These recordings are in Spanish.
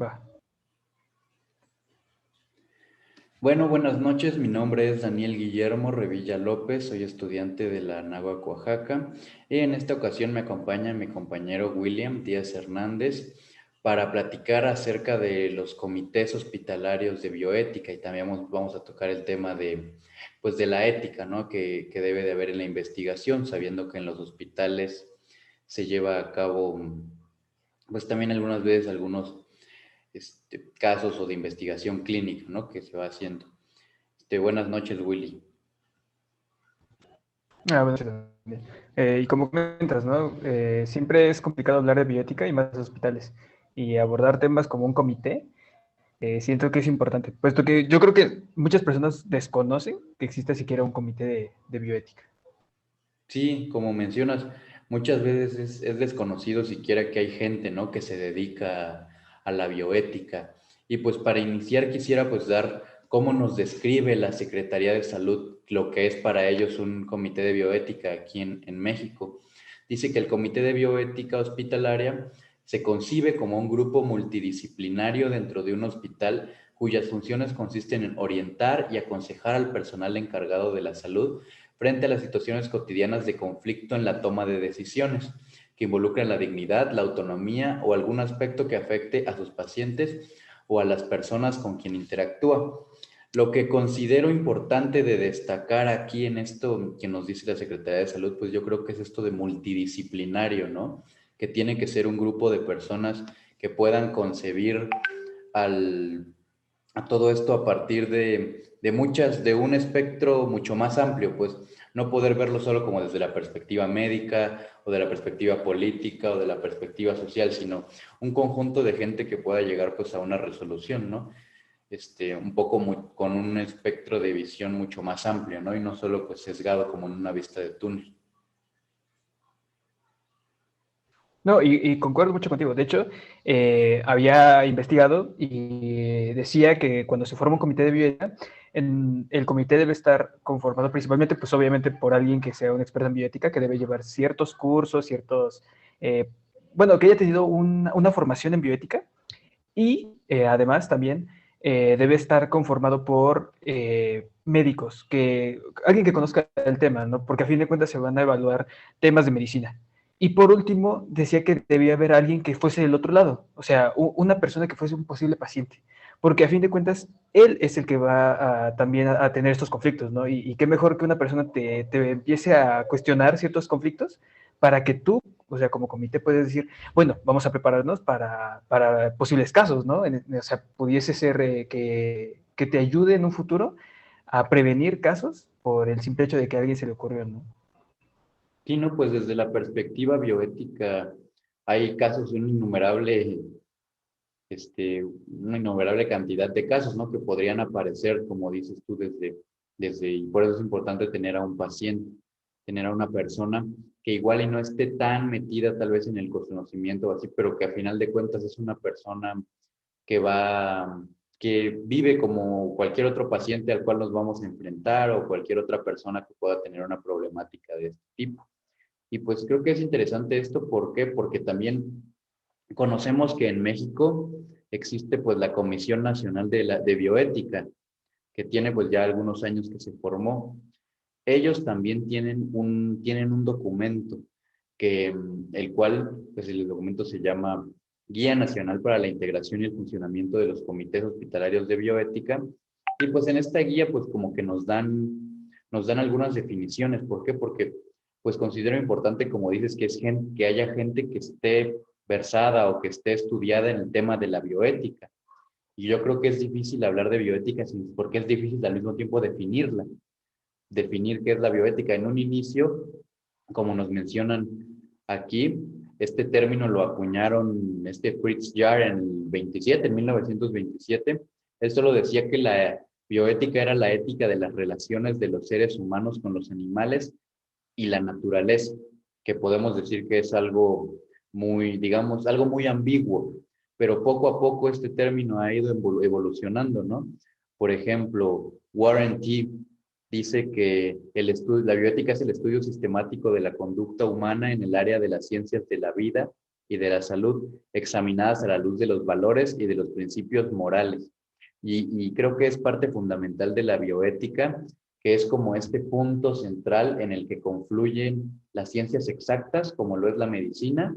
Va. Bueno, buenas noches. Mi nombre es Daniel Guillermo Revilla López. Soy estudiante de la Anáhuac, Oaxaca. Y en esta ocasión me acompaña mi compañero William Díaz Hernández para platicar acerca de los comités hospitalarios de bioética, y también vamos a tocar el tema pues de la ética, ¿no? que debe de haber en la investigación, sabiendo que en los hospitales se lleva a cabo, pues también algunas veces algunos casos o de investigación clínica, ¿no? que se va haciendo. Buenas noches, Willy. Bueno, sí, también. Y como comentas, ¿no? Siempre es complicado hablar de bioética y más de hospitales. Y abordar temas como un comité, siento que es importante, puesto que yo creo que muchas personas desconocen que existe siquiera un comité de bioética. Sí, como mencionas, muchas veces es desconocido siquiera que hay gente, ¿no? que se dedica a la bioética. Y pues para iniciar quisiera pues dar cómo nos describe la Secretaría de Salud lo que es para ellos un comité de bioética aquí en México. Dice que el comité de bioética hospitalaria se concibe como un grupo multidisciplinario dentro de un hospital cuyas funciones consisten en orientar y aconsejar al personal encargado de la salud frente a las situaciones cotidianas de conflicto en la toma de decisiones que involucran la dignidad, la autonomía o algún aspecto que afecte a sus pacientes o a las personas con quien interactúa. Lo que considero importante de destacar aquí en esto que nos dice la Secretaría de Salud, pues yo creo que es esto de multidisciplinario, ¿no? Que tiene que ser un grupo de personas que puedan concebir a todo esto a partir de un espectro mucho más amplio, pues no poder verlo solo como desde la perspectiva médica o de la perspectiva política o de la perspectiva social, sino un conjunto de gente que pueda llegar pues a una resolución, ¿no? Un poco con un espectro de visión mucho más amplio, ¿no? Y no solo pues sesgado como en una vista de túnel. No, y concuerdo mucho contigo. De hecho, había investigado y decía que cuando se forma un comité de bioética, el comité debe estar conformado principalmente, pues obviamente por alguien que sea un experto en bioética, que debe llevar ciertos cursos, eh, bueno, que haya tenido una formación en bioética y además también debe estar conformado por médicos, alguien que conozca el tema, ¿no? Porque a fin de cuentas se van a evaluar temas de medicina. Y por último, decía que debía haber alguien que fuese del otro lado, o sea, una persona que fuese un posible paciente, porque a fin de cuentas él es el que va también a tener estos conflictos, ¿no? Y qué mejor que una persona te empiece a cuestionar ciertos conflictos para que tú, o sea, como comité puedes decir, bueno, vamos a prepararnos para posibles casos, ¿no? O sea, pudiese ser que te ayude en un futuro a prevenir casos por el simple hecho de que a alguien se le ocurrió, ¿no? Sí, no, pues desde la perspectiva bioética hay casos, una innumerable cantidad de casos, ¿no? Que podrían aparecer, como dices tú, y por eso es importante tener a un paciente, tener a una persona que igual y no esté tan metida tal vez en el conocimiento o así, pero que a final de cuentas es una persona que que vive como cualquier otro paciente al cual nos vamos a enfrentar o cualquier otra persona que pueda tener una problemática de este tipo. Y pues creo que es interesante esto, ¿por qué? Porque también conocemos que en México existe pues la Comisión Nacional de Bioética, que tiene pues ya algunos años que se formó. Ellos también tienen un documento el cual, pues el documento se llama Guía Nacional para la Integración y el Funcionamiento de los Comités Hospitalarios de Bioética. Y pues en esta guía pues como que nos dan algunas definiciones. ¿Por qué? Porque pues considero importante, como dices, que haya gente que esté versada o que esté estudiada en el tema de la bioética. Y yo creo que es difícil hablar de bioética porque es difícil al mismo tiempo definir qué es la bioética. En un inicio, como nos mencionan aquí, este término lo acuñaron Fritz Jarr en 1927. Él solo decía que la bioética era la ética de las relaciones de los seres humanos con los animales y la naturaleza, que podemos decir que es algo digamos, algo muy ambiguo, pero poco a poco este término ha ido evolucionando, ¿no? Por ejemplo, Warren T. dice que la bioética es el estudio sistemático de la conducta humana en el área de las ciencias de la vida y de la salud, examinadas a la luz de los valores y de los principios morales. Y creo que es parte fundamental de la bioética, que es como este punto central en el que confluyen las ciencias exactas, como lo es la medicina,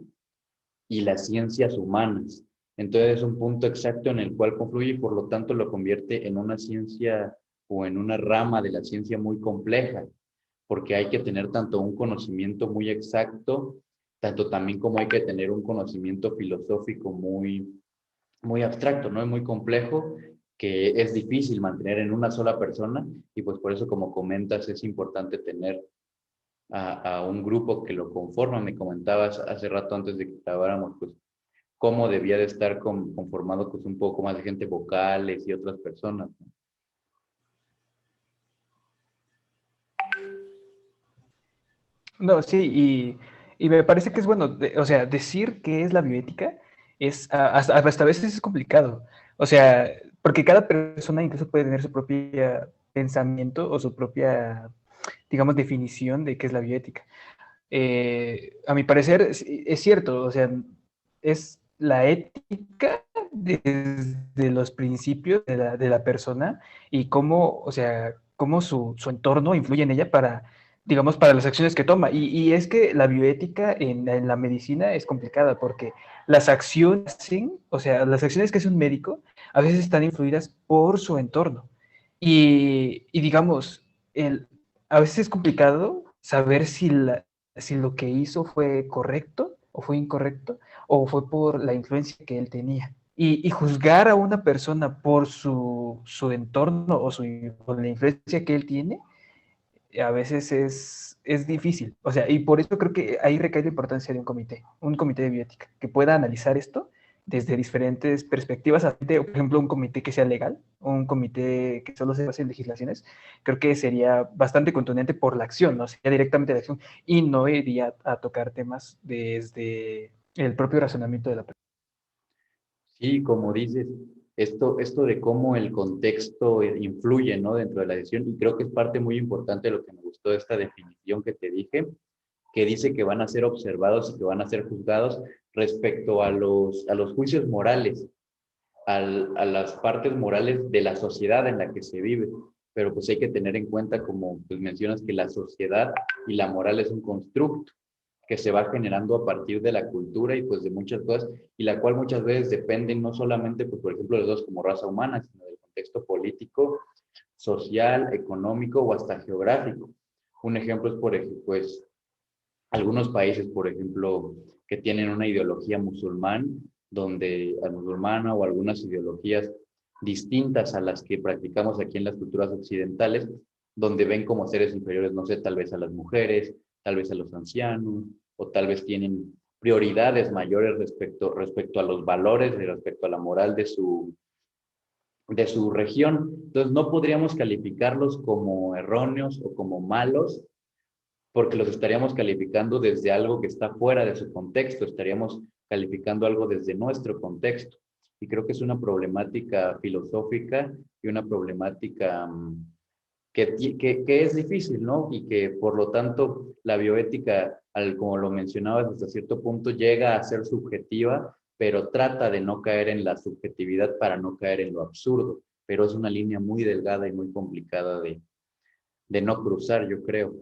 y las ciencias humanas. Entonces es un punto exacto en el cual confluye y por lo tanto lo convierte en una ciencia o en una rama de la ciencia muy compleja, porque hay que tener tanto un conocimiento muy exacto, tanto también como hay que tener un conocimiento filosófico muy abstracto, ¿no? Es muy complejo, que es difícil mantener en una sola persona y pues por eso, como comentas, es importante tener a un grupo que lo conforma. Me comentabas hace rato antes de que grabáramos, pues, cómo debía de estar conformado pues un poco más de gente vocales y otras personas, ¿no? No, sí, y me parece que es bueno, o sea, decir qué es la bioética es, hasta a veces es complicado. O sea, porque cada persona incluso puede tener su propio pensamiento o su propia, digamos, definición de qué es la bioética. A mi parecer, es cierto, o sea, es la ética desde los principios de la persona y cómo, o sea, cómo su entorno influye en ella para, digamos, para las acciones que toma. Y es que la bioética en la medicina es complicada porque las acciones, o sea, las acciones que hace un médico a veces están influidas por su entorno. Y digamos, a veces es complicado saber si lo que hizo fue correcto o fue incorrecto o fue por la influencia que él tenía. Y juzgar a una persona por su entorno o la influencia que él tiene, a veces es difícil. O sea, y por eso creo que ahí recae la importancia de un comité de bioética, que pueda analizar esto desde diferentes perspectivas, por ejemplo, un comité que sea legal, un comité que solo se base en legislaciones, creo que sería bastante contundente por la acción, ¿no? Sería directamente la acción y no iría a tocar temas desde el propio razonamiento de la persona. Sí, como dices, esto de cómo el contexto influye, ¿no? Dentro de la decisión, y creo que es parte muy importante de lo que me gustó de esta definición que te dije, que dice que van a ser observados y que van a ser juzgados respecto a los juicios morales, a las partes morales de la sociedad en la que se vive. Pero pues hay que tener en cuenta, como pues mencionas, que la sociedad y la moral es un constructo que se va generando a partir de la cultura y pues de muchas cosas, y la cual muchas veces depende no solamente, pues, por ejemplo, de nosotros como raza humana, sino del contexto político, social, económico o hasta geográfico. Un ejemplo es, por ejemplo, pues, algunos países, por ejemplo, que tienen una ideología musulmana o algunas ideologías distintas a las que practicamos aquí en las culturas occidentales, donde ven como seres inferiores, no sé, tal vez a las mujeres, tal vez a los ancianos, o tal vez tienen prioridades mayores respecto a los valores y respecto a la moral de su región. Entonces, no podríamos calificarlos como erróneos o como malos, porque los estaríamos calificando desde algo que está fuera de su contexto, estaríamos calificando algo desde nuestro contexto. Y creo que es una problemática filosófica y una problemática que es difícil, ¿no? Y que por lo tanto la bioética, como lo mencionabas, hasta cierto punto llega a ser subjetiva, pero trata de no caer en la subjetividad para no caer en lo absurdo. Pero es una línea muy delgada y muy complicada de no cruzar, yo creo.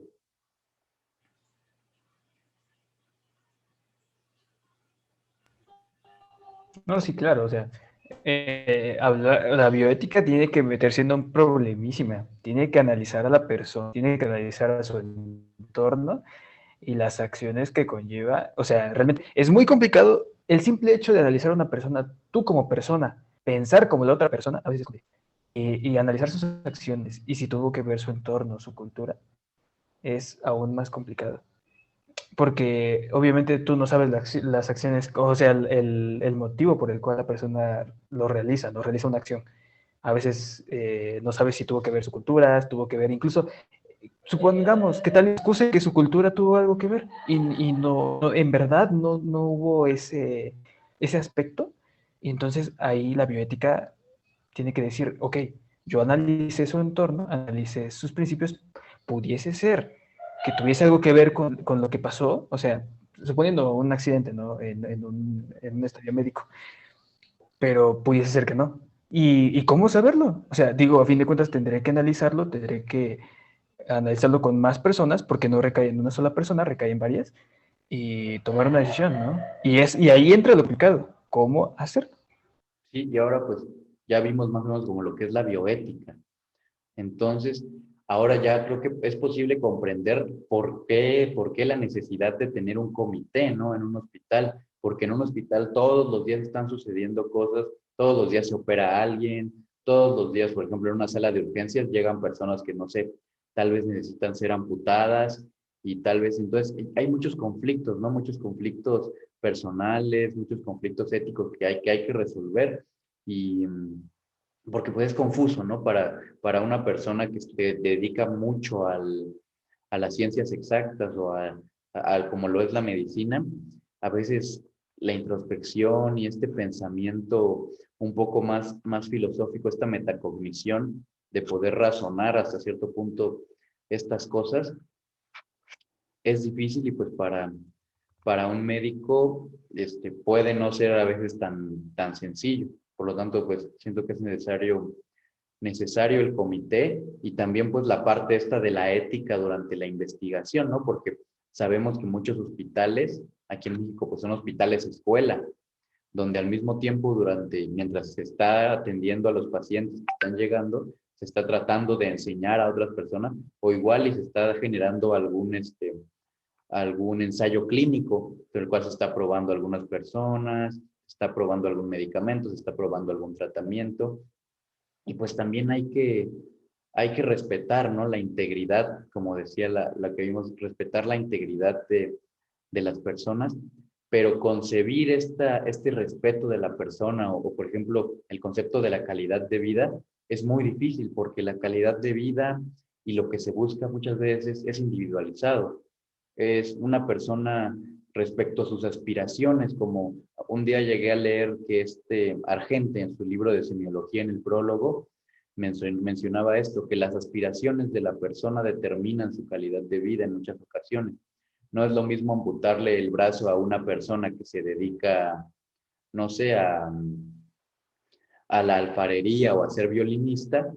No, sí, claro, o sea, la bioética tiene que meterse en un problemísima, tiene que analizar a la persona, tiene que analizar a su entorno y las acciones que conlleva. O sea, realmente es muy complicado el simple hecho de analizar a una persona, tú como persona, pensar como la otra persona, a veces es complicado. Y analizar sus acciones y si tuvo que ver su entorno, su cultura, es aún más complicado porque obviamente tú no sabes las acciones, o sea, el motivo por el cual la persona lo realiza una acción. A veces no sabes si tuvo que ver su cultura, tuvo que ver incluso, supongamos que tal excuse que su cultura tuvo algo que ver y no, en verdad no hubo ese aspecto. Y entonces ahí la bioética tiene que decir, ok, yo analicé su entorno, analicé sus principios, pudiese ser que tuviese algo que ver con lo que pasó, o sea, suponiendo un accidente, ¿no? En un estadio médico, pero pudiese ser que no. ¿Y cómo saberlo? O sea, digo, a fin de cuentas tendré que analizarlo, tendré que analizarlo con más personas, porque no recae en una sola persona, recae en varias, y tomar una decisión, ¿no? Y ahí entra lo complicado, ¿cómo hacerlo? Sí, y ahora pues ya vimos más o menos como lo que es la bioética. Entonces, ahora ya creo que es posible comprender por qué la necesidad de tener un comité, ¿no? En un hospital, porque en un hospital todos los días están sucediendo cosas, todos los días se opera a alguien, todos los días, por ejemplo, en una sala de urgencias llegan personas que no sé, tal vez necesitan ser amputadas y tal vez, entonces, hay muchos conflictos, ¿no? Muchos conflictos personales, muchos conflictos éticos que hay que resolver y porque pues es confuso, ¿no? Para una persona que se dedica mucho a las ciencias exactas o como lo es la medicina, a veces la introspección y este pensamiento un poco más filosófico, esta metacognición de poder razonar hasta cierto punto estas cosas, es difícil y pues para un médico puede no ser a veces tan sencillo. Por lo tanto, pues siento que es necesario el comité y también pues la parte esta de la ética durante la investigación, ¿no? Porque sabemos que muchos hospitales, aquí en México, pues son hospitales escuela, donde al mismo tiempo mientras se está atendiendo a los pacientes que están llegando, se está tratando de enseñar a otras personas o igual y se está generando algún ensayo clínico, en el cual se está probando algunas personas, se está probando algún medicamento, se está probando algún tratamiento. Y pues también hay que respetar, ¿no? La integridad, como decía la que vimos, respetar la integridad de las personas, pero concebir este respeto de la persona por ejemplo, el concepto de la calidad de vida es muy difícil porque la calidad de vida y lo que se busca muchas veces es individualizado. Es una persona respecto a sus aspiraciones, como un día llegué a leer que Argente en su libro de semiología en el prólogo mencionaba esto, que las aspiraciones de la persona determinan su calidad de vida en muchas ocasiones. No es lo mismo amputarle el brazo a una persona que se dedica, no sé, a la alfarería o a ser violinista,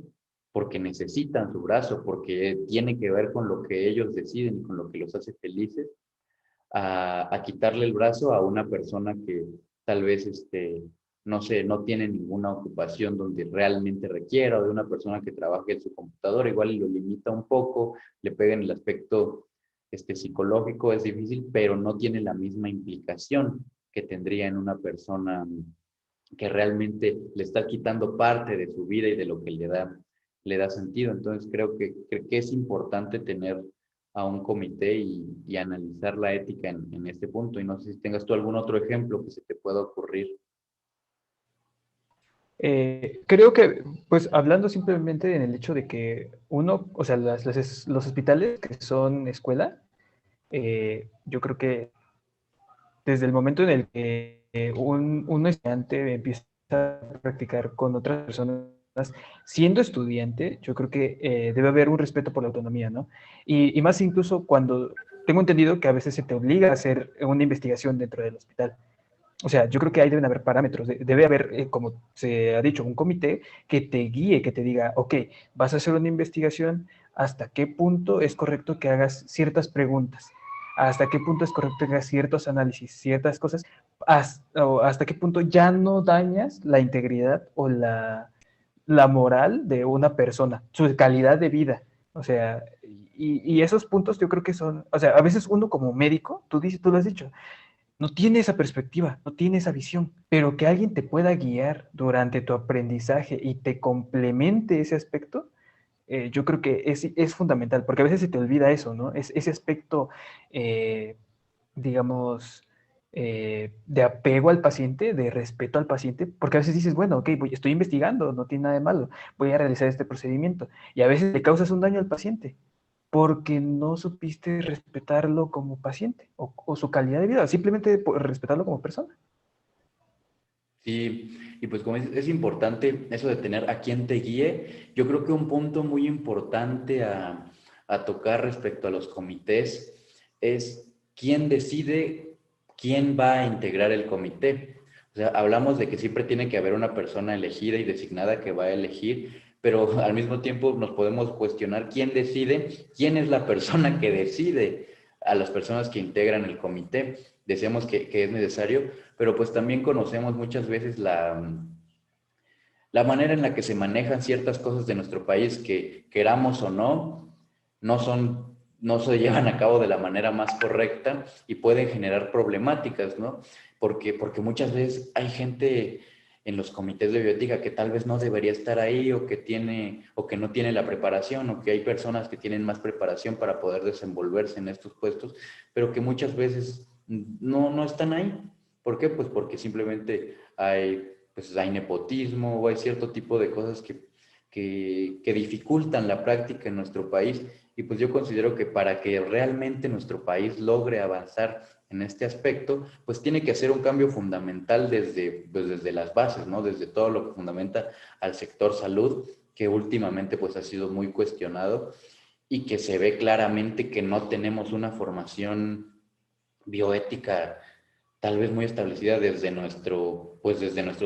porque necesitan su brazo, porque tiene que ver con lo que ellos deciden y con lo que los hace felices, a quitarle el brazo a una persona que tal vez, no sé, no tiene ninguna ocupación donde realmente requiera, o de una persona que trabaje en su computadora, igual lo limita un poco, le pega en el aspecto psicológico, es difícil, pero no tiene la misma implicación que tendría en una persona que realmente le está quitando parte de su vida y de lo que le da sentido. Entonces creo que es importante tener a un comité y analizar la ética en este punto. Y no sé si tengas tú algún otro ejemplo que se te pueda ocurrir. Creo que, pues hablando simplemente en el hecho de que uno, o sea, los hospitales que son escuela, yo creo que desde el momento en el que un estudiante empieza a practicar con otras personas, siendo estudiante, yo creo que debe haber un respeto por la autonomía, ¿no? Y más incluso cuando tengo entendido que a veces se te obliga a hacer una investigación dentro del hospital. O sea, yo creo que ahí deben haber parámetros, debe haber, como se ha dicho, un comité que te guíe, que te diga, ok, vas a hacer una investigación, hasta qué punto es correcto que hagas ciertas preguntas, hasta qué punto es correcto que hagas ciertos análisis, ciertas cosas, hasta qué punto ya no dañas la integridad o la moral de una persona, su calidad de vida. O sea, y esos puntos yo creo que son, o sea, a veces uno como médico, tú lo has dicho, no tiene esa perspectiva, no tiene esa visión, pero que alguien te pueda guiar durante tu aprendizaje y te complemente ese aspecto, yo creo que es fundamental, porque a veces se te olvida eso, ¿no? Es ese aspecto, eh, digamos, de apego al paciente, de respeto al paciente, porque a veces dices, bueno, ok, estoy investigando, no tiene nada de malo, voy a realizar este procedimiento, y a veces le causas un daño al paciente porque no supiste respetarlo como paciente o su calidad de vida, simplemente por respetarlo como persona. Sí, y pues como dices, es importante eso de tener a quien te guíe. Yo creo que un punto muy importante a tocar respecto a los comités es quién decide ¿quién va a integrar el comité? O sea, hablamos de que siempre tiene que haber una persona elegida y designada que va a elegir, pero al mismo tiempo nos podemos cuestionar quién decide, quién es la persona que decide a las personas que integran el comité. Decíamos que es necesario, pero pues también conocemos muchas veces la manera en la que se manejan ciertas cosas de nuestro país que queramos o no, no se llevan a cabo de la manera más correcta y pueden generar problemáticas, ¿no? Porque muchas veces hay gente en los comités de bioética que tal vez no debería estar ahí o que no tiene la preparación o que hay personas que tienen más preparación para poder desenvolverse en estos puestos, pero que muchas veces no están ahí. ¿Por qué? Pues porque simplemente hay nepotismo o hay cierto tipo de cosas que dificultan la práctica en nuestro país. Y pues yo considero que para que realmente nuestro país logre avanzar en este aspecto, pues tiene que hacer un cambio fundamental desde las bases, ¿no? Desde todo lo que fundamenta al sector salud, que últimamente pues ha sido muy cuestionado y que se ve claramente que no tenemos una formación bioética tal vez muy establecida desde nuestro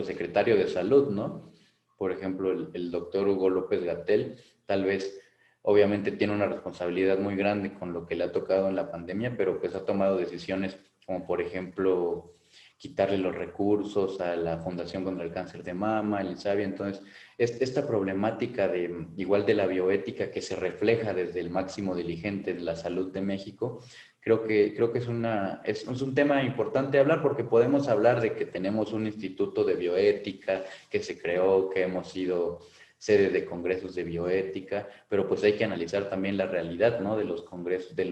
secretario de salud, ¿no? Por ejemplo, el doctor Hugo López-Gatell, tal vez, obviamente tiene una responsabilidad muy grande con lo que le ha tocado en la pandemia, pero pues ha tomado decisiones como, por ejemplo, quitarle los recursos a la Fundación contra el Cáncer de Mama, el INSABI. Entonces, esta problemática igual de la bioética que se refleja desde el máximo dirigente de la salud de México, creo que es un tema importante hablar porque podemos hablar de que tenemos un instituto de bioética que se creó, que hemos sido sede de congresos de bioética, pero pues hay que analizar también la realidad, ¿no? De los congresos, de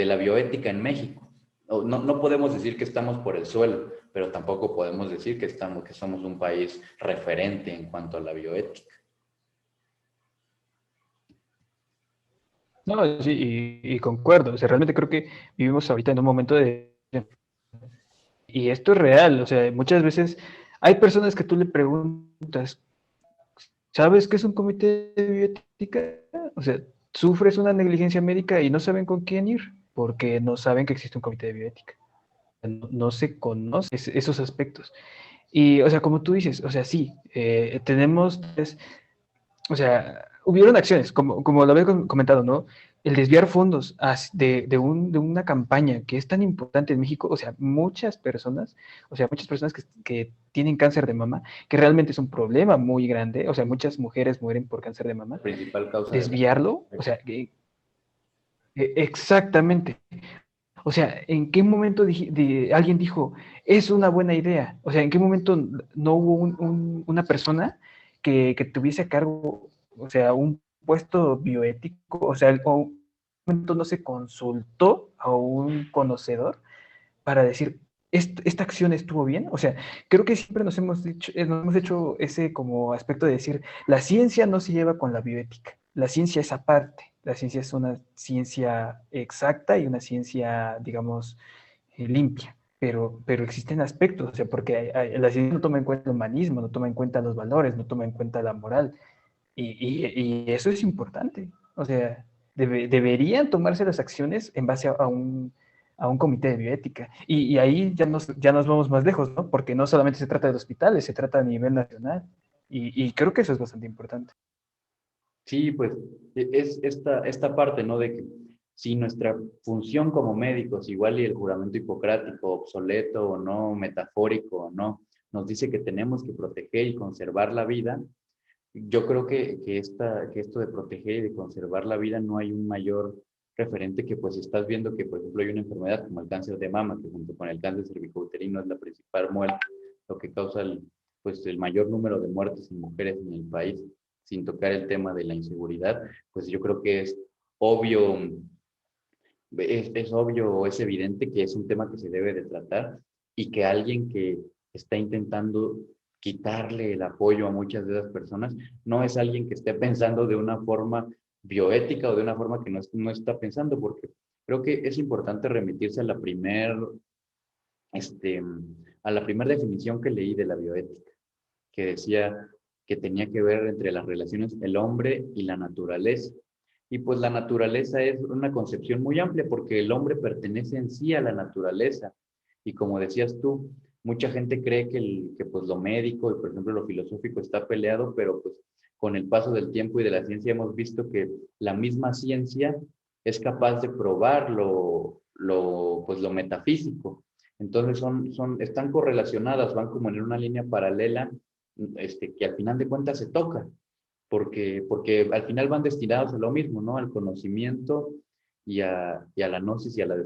la bioética en México. No podemos decir que estamos por el suelo, pero tampoco podemos decir que somos un país referente en cuanto a la bioética. No, sí, y concuerdo. O sea, realmente creo que vivimos ahorita en un momento de... Y esto es real. O sea, muchas veces hay personas que tú le preguntas, ¿sabes qué es un comité de bioética? O sea, sufres una negligencia médica y no saben con quién ir, porque no saben que existe un comité de bioética. No se conocen esos aspectos. Y, o sea, como tú dices, o sea, sí, tenemos, o sea, hubieron acciones, como lo había comentado, ¿no? El desviar fondos de una campaña que es tan importante en México, o sea, muchas personas que tienen cáncer de mama, que realmente es un problema muy grande, o sea, muchas mujeres mueren por cáncer de mama, La principal causa de desviarlo, o sea, exactamente. O sea, ¿en qué momento alguien dijo, es una buena idea? O sea, ¿en qué momento no hubo una persona que tuviese a cargo, o sea, un puesto bioético? O sea, o un momento no se consultó a un conocedor para decir, esta acción estuvo bien. O sea, creo que siempre nos hemos hecho ese como aspecto de decir, la ciencia no se lleva con la bioética, la ciencia es aparte, la ciencia es una ciencia exacta y una ciencia, digamos, limpia. Pero existen aspectos, o sea, porque la ciencia no toma en cuenta el humanismo, no toma en cuenta los valores, no toma en cuenta la moral, y eso es importante. O sea, deberían tomarse las acciones en base a un comité de bioética. Y ahí ya nos vamos más lejos, ¿no? Porque no solamente se trata de hospitales, se trata a nivel nacional. Y creo que eso es bastante importante. Sí, pues es esta parte, ¿no? De que si nuestra función como médicos, igual y el juramento hipocrático, obsoleto o no, metafórico o no, nos dice que tenemos que proteger y conservar la vida, yo creo que esto de proteger y de conservar la vida no hay un mayor referente que pues estás viendo que, por ejemplo, hay una enfermedad como el cáncer de mama, que junto con el cáncer cervicouterino es la principal muerte, lo que causa pues, el mayor número de muertes en mujeres en el país, sin tocar el tema de la inseguridad, pues yo creo que obvio, es obvio o es evidente que es un tema que se debe de tratar y que alguien que está intentando quitarle el apoyo a muchas de esas personas no es alguien que esté pensando de una forma bioética o de una forma que no está pensando, porque creo que es importante remitirse este, a la primera definición que leí de la bioética, que decía que tenía que ver entre las relaciones el hombre y la naturaleza, Y pues la naturaleza es una concepción muy amplia porque el hombre pertenece en sí a la naturaleza. Y como decías tú, mucha gente cree que pues lo médico y por ejemplo lo filosófico está peleado, pero pues con el paso del tiempo y de la ciencia hemos visto que la misma ciencia es capaz de probar pues lo metafísico. Entonces están correlacionadas, van como en una línea paralela, que al final de cuentas se toca porque al final van destinados a lo mismo, ¿no? Al conocimiento y a la gnosis y al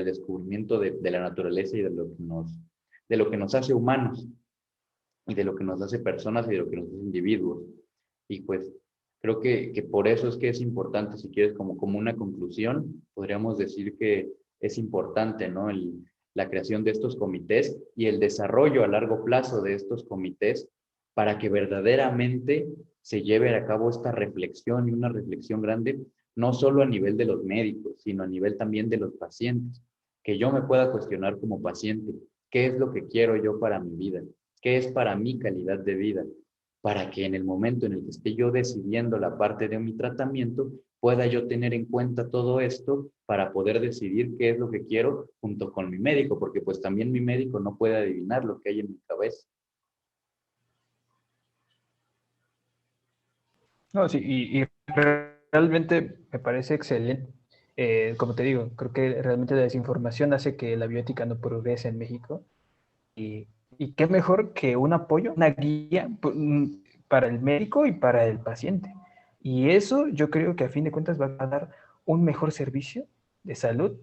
descubrimiento de la naturaleza y de lo que nos hace humanos y de lo que nos hace personas y de lo que nos hace individuos. Y pues creo que por eso es que es importante, si quieres, como una conclusión, podríamos decir que es importante, ¿no? La creación de estos comités y el desarrollo a largo plazo de estos comités para que verdaderamente se lleve a cabo esta reflexión y una reflexión grande, no solo a nivel de los médicos, sino a nivel también de los pacientes, que yo me pueda cuestionar como paciente, ¿qué es lo que quiero yo para mi vida? ¿Qué es para mi calidad de vida? Para que en el momento en el que esté yo decidiendo la parte de mi tratamiento, pueda yo tener en cuenta todo esto para poder decidir qué es lo que quiero junto con mi médico, porque pues también mi médico no puede adivinar lo que hay en mi cabeza. No, sí, y realmente me parece excelente. Como te digo, creo que realmente la desinformación hace que la bioética no progrese en México. Y, y qué mejor que un apoyo, una guía para el médico y para el paciente. Y eso yo creo que a fin de cuentas va a dar un mejor servicio de salud,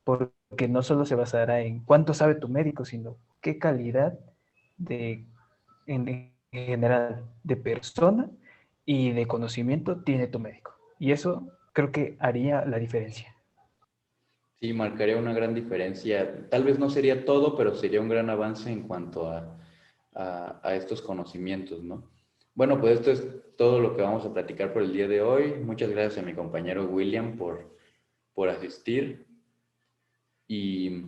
porque no solo se basará en cuánto sabe tu médico, sino qué calidad de, en general de persona y de conocimiento tiene tu médico. Y eso creo que haría la diferencia. Sí, marcaría una gran diferencia. Tal vez no sería todo, pero sería un gran avance en cuanto a estos conocimientos, ¿no? Bueno, pues esto es todo lo que vamos a platicar por el día de hoy. Muchas gracias a mi compañero William por asistir. Y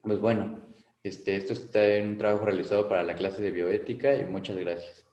pues bueno, esto está en un trabajo realizado para la clase de bioética y muchas gracias.